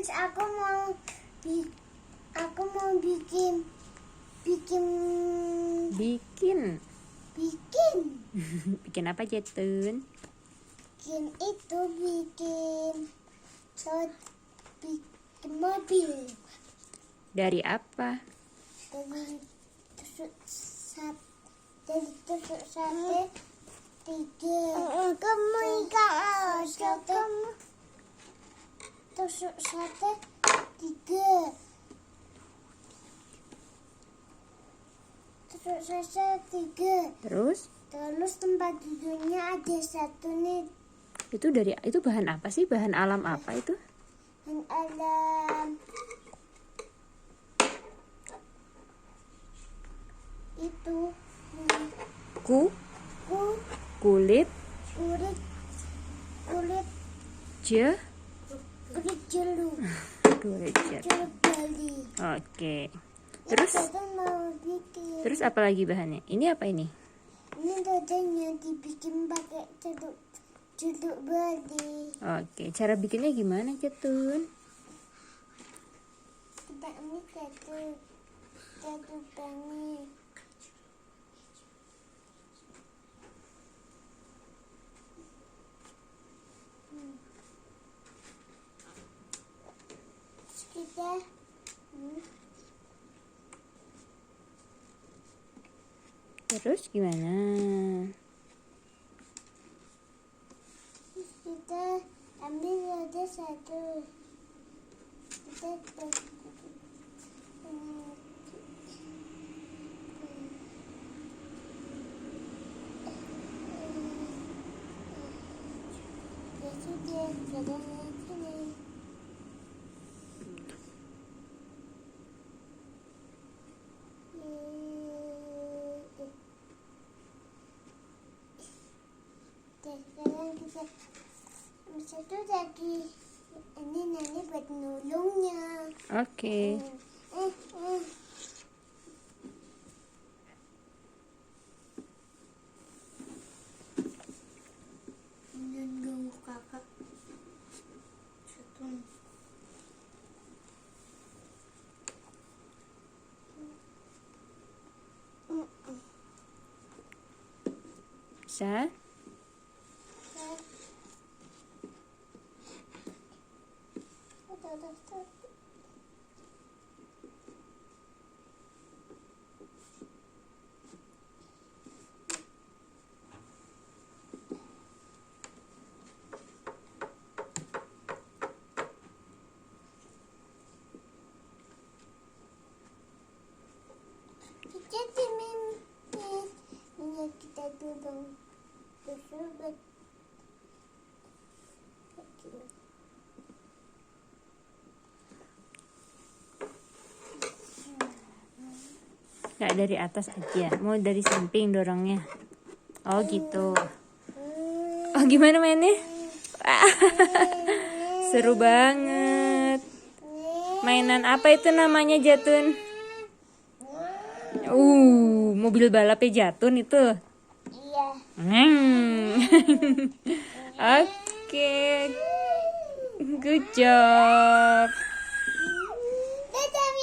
Friends, aku mau bikin Bikin bikin apa Jatun? bikin mobil Dari apa? dari tusuk sate 3. Kamu ikan kamu tusuk sate 3. Tusuk sate 3. Terus Tempat duduknya ada satu nih. itu bahan apa sih? Bahan alam apa itu? Yang alam itu Kulit kulit jeruk jeruk. Bali. Oke. Mau bikin Terus apa lagi bahannya? Ini apa ini? ini dadanya dibikin pakai jeruk Bali. Oke, cara bikinnya gimana Jatun? Kita ini jeruk banget. Kita Terus gimana? kita ambil ada satu. Kita sudah sini. Sekarang kita satu lagi. Ini nanti buat nolongnya. Oke. Nunggu kakak. Satu. Bisa? Jadi ini kita duduk tersebut. Nggak dari atas aja, mau dari samping dorongnya. Oh gitu. Oh gimana mainnya? Seru banget. Mainan apa itu namanya Jatun? Mobil balapnya Jatun itu. Iya. Oke. Good job. Dadah.